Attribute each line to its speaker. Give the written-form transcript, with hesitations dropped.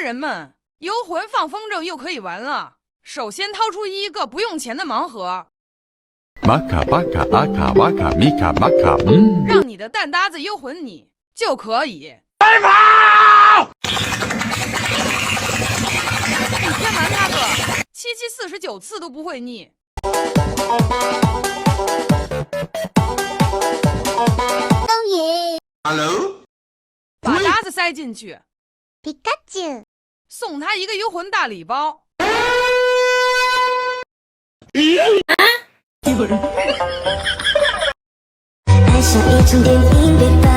Speaker 1: 人们，幽魂放风筝又可以玩了。首先掏出一个不用钱的盲盒，
Speaker 2: 玛卡巴卡阿卡哇卡米卡玛卡，
Speaker 1: 让你的蛋搭子幽魂你就可以。
Speaker 2: 快跑！
Speaker 1: 你天瞒他个7749次都不会腻。
Speaker 3: 哦耶
Speaker 2: Hello，
Speaker 1: 把搭子塞进去，
Speaker 3: 皮卡丘，
Speaker 1: 送他一个幽魂大礼包。
Speaker 3: 爱上一场电影，别把